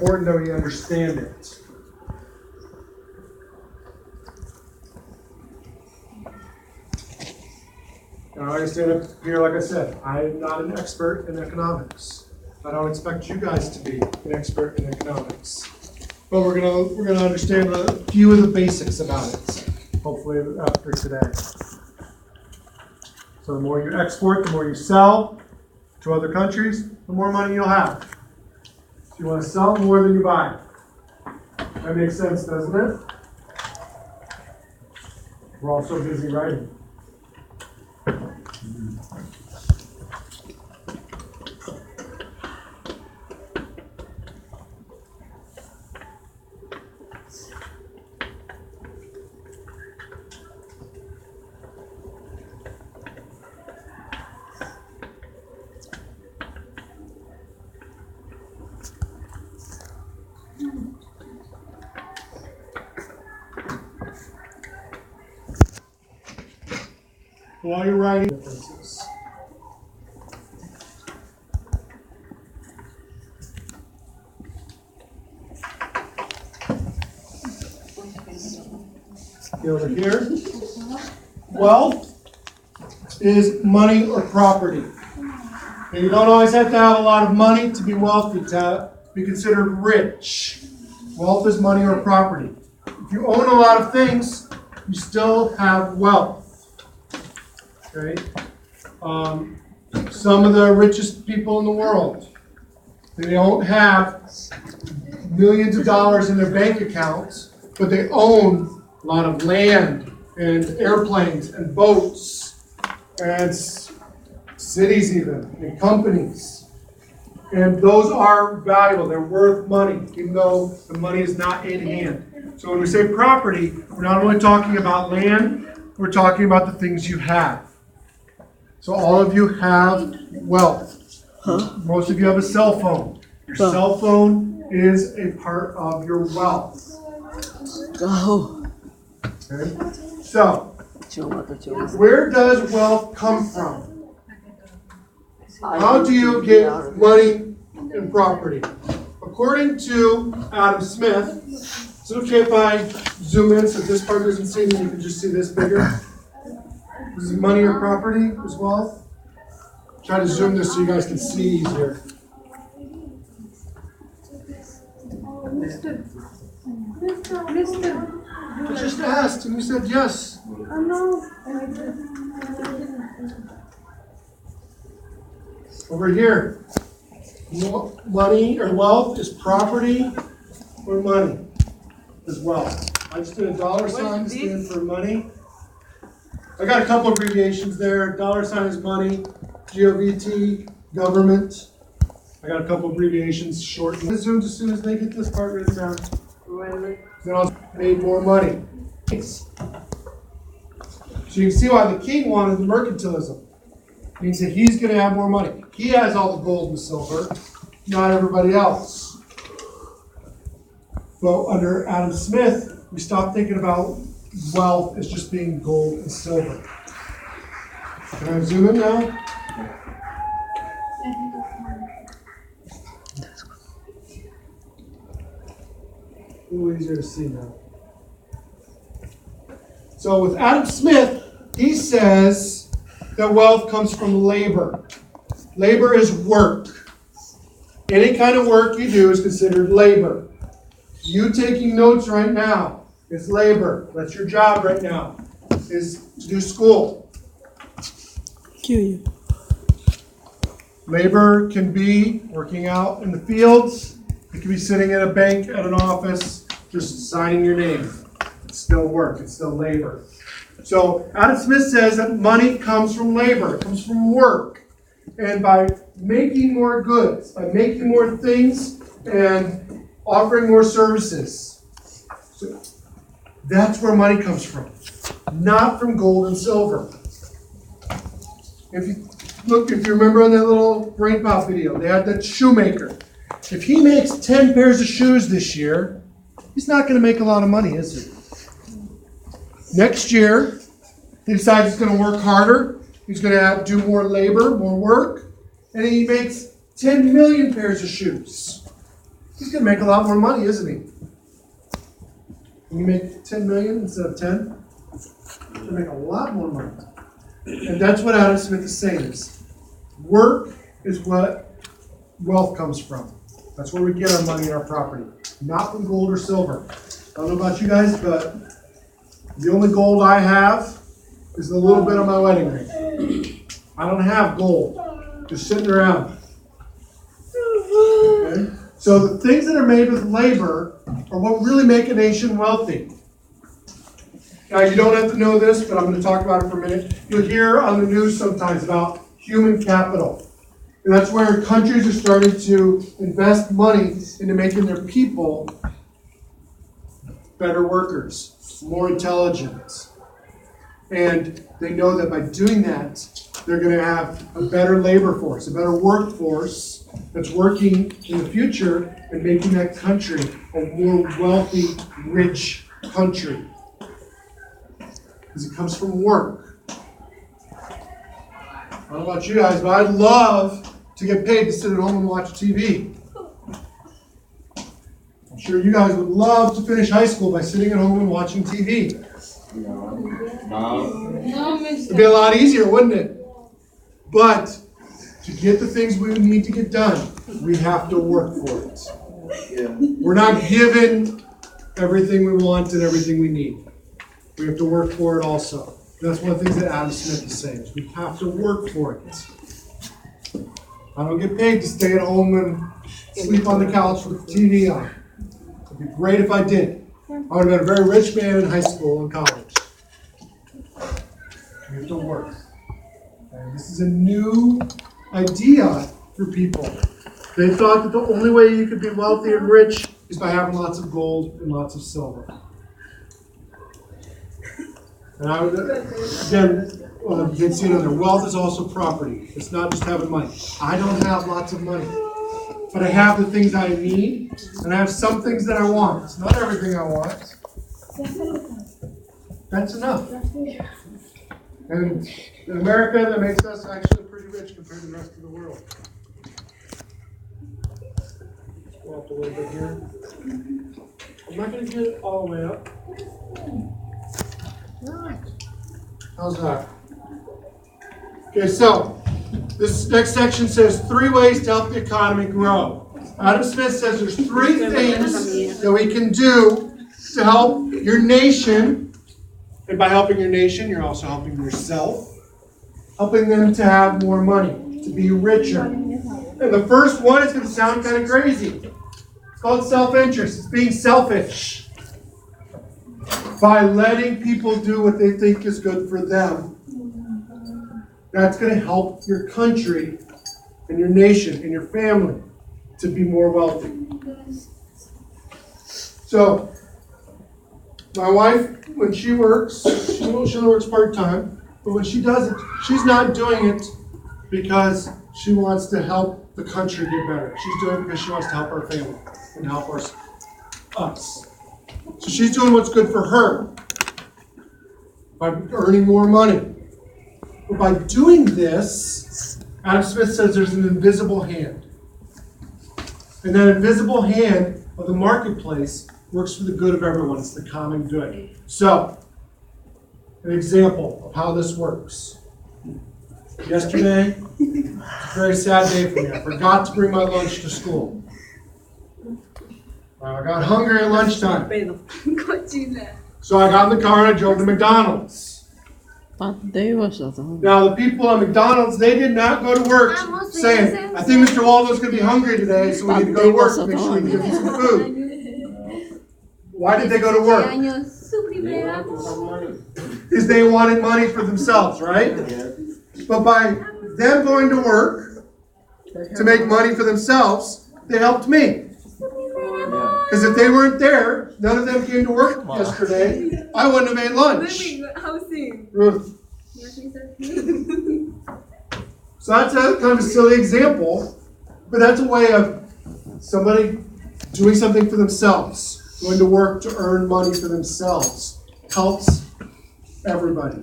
important that we understand it. Now I stand up here, like I said, I am not an expert in economics. I don't expect you guys to be an expert in economics. But we're gonna understand a few of the basics about it, hopefully after today. So the more you export, the more you sell to other countries, the more money you'll have. So you want to sell more than you buy. That makes sense, doesn't it? We're all so busy writing. While you're writing differences. Over here, wealth is money or property. And you don't always have to have a lot of money to be wealthy, to be considered rich. Wealth is money or property. If you own a lot of things, you still have wealth. Okay? Some of the richest people in the world, they don't have millions of dollars in their bank accounts, but they own a lot of land and airplanes and boats and cities even and companies. And those are valuable. They're worth money, even though the money is not in hand. So when we say property, we're not only talking about land, we're talking about the things you have. So all of you have wealth. Most of you have a cell phone. Your cell phone is a part of your wealth. Okay? So, where does wealth come from? How do you get money and property? According to Adam Smith, is it okay if I zoom in so this part doesn't see me, you can just see this bigger? This is money or property as wealth? Try to zoom this so you guys can see easier. Mister. I just asked and you said yes. No. Over here. Money or wealth is property or money is wealth. I just did a dollar sign to stand for money. I got a couple abbreviations there. Dollar sign is money. GOVT, government. I got a couple abbreviations shortened. Zoom as soon as they get this part written down. Then I'll made more money. So you can see why the king wanted the mercantilism. It means that he's going to have more money. He has all the gold and silver, not everybody else. But under Adam Smith, we stopped thinking about wealth as just being gold and silver. Can I zoom in now? A little easier to see now. So with Adam Smith, he says that wealth comes from labor. Labor is work. Any kind of work you do is considered labor. You taking notes right now is labor. That's your job right now, is to do school. Labor can be working out in the fields. It can be sitting at a bank, at an office, just signing your name. It's still work. It's still labor. So Adam Smith says that money comes from labor. It comes from work. And by making more goods, by making more things, and offering more services. So that's where money comes from. Not from gold and silver. If you remember in that little brain pop video, they had that shoemaker. If he makes 10 pairs of shoes this year, he's not going to make a lot of money, is he? Next year, he decides he's going to work harder. He's going to do more labor, more work. And he makes 10 million pairs of shoes. he's going to make a lot more money, isn't he? When you make 10 million instead of 10, you're going to make a lot more money. And that's what Adam Smith is saying is, work is what wealth comes from. That's where we get our money and our property, not from gold or silver. I don't know about you guys, but the only gold I have is a little bit of my wedding ring. I don't have gold just sitting around. Okay? So the things that are made with labor are what really make a nation wealthy. Now, you don't have to know this, but I'm going to talk about it for a minute. You'll hear on the news sometimes about human capital. And that's where countries are starting to invest money into making their people better workers, more intelligent. And they know that by doing that, they're going to have a better labor force, a better workforce that's working in the future and making that country a more wealthy, rich country. Because it comes from work. I don't know about you guys, but I'd love to get paid to sit at home and watch TV. I'm sure you guys would love to finish high school by sitting at home and watching TV. It'd be a lot easier, wouldn't it? But to get the things we need to get done, we have to work for it. We're not given everything we want and everything we need. We have to work for it also. That's one of the things that Adam Smith is saying. Is we have to work for it. I don't get paid to stay at home and sleep on the couch with the TV on. It'd be great if I did. I would have been a very rich man in high school and college. We have to work. And this is a new idea for people. They thought that the only way you could be wealthy and rich is by having lots of gold and lots of silver. And I would, again, you can see it on there. Wealth is also property. It's not just having money. I don't have lots of money, but I have the things I need, and I have some things that I want. It's not everything I want. That's enough. And in America, that makes us actually pretty rich compared to the rest of the world. Go up a little bit here. I'm not going to get it all the way up. How's that? Okay, so this next section says 3 ways to help the economy grow. Adam Smith says there's 3 things that we can do to help your nation. And by helping your nation, you're also helping yourself. Helping them to have more money, to be richer. And the first one is going to sound kind of crazy. It's called self-interest. It's being selfish. By letting people do what they think is good for them. That's going to help your country and your nation and your family to be more wealthy. So, my wife, when she works, she only works part-time, but when she does it, she's not doing it because she wants to help the country get better. She's doing it because she wants to help our family and help us. So she's doing what's good for her by earning more money. But by doing this, Adam Smith says there's an invisible hand. And that invisible hand of the marketplace works for the good of everyone. It's the common good. So, an example of how this works. Yesterday, it's a very sad day for me. I forgot to bring my lunch to school. I got hungry at lunchtime. So I got in the car and I drove to McDonald's. Now the people at McDonald's, they did not go to work saying, I think Mr. Waldo's going to be hungry today, so we need to go to work to make sure we can give him some food. Why did they go to work? Because they wanted money for themselves, right? But by them going to work to make money for themselves, they helped me. Because if they weren't there, none of them came to work yesterday, I wouldn't have made lunch. Ruth. So that's a kind of a silly example, but that's a way of somebody doing something for themselves, going to work to earn money for themselves. Helps everybody.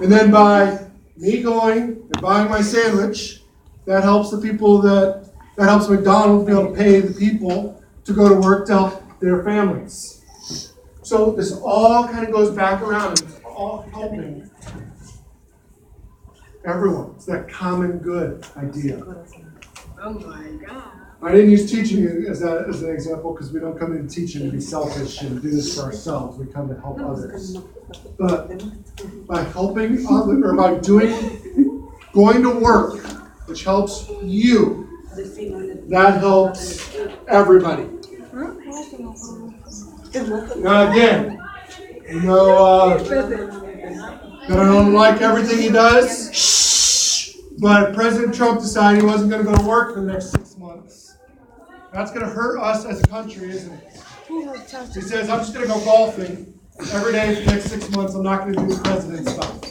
And then by me going and buying my sandwich, that helps the people that That helps McDonald's be able to pay the people to go to work to help their families. So this all kind of goes back around. It's all helping everyone. It's that common good idea. Oh my God. I didn't use teaching as an example because we don't come in teaching to be selfish and do this for ourselves. We come to help others. But by helping others, or by going to work, which helps you, that helps everybody. Now again, that I don't like everything he does, but President Trump decided he wasn't going to go to work for the next 6 months. That's going to hurt us as a country, isn't it? He says, I'm just going to go golfing every day for the next 6 months. I'm not going to do the president stuff.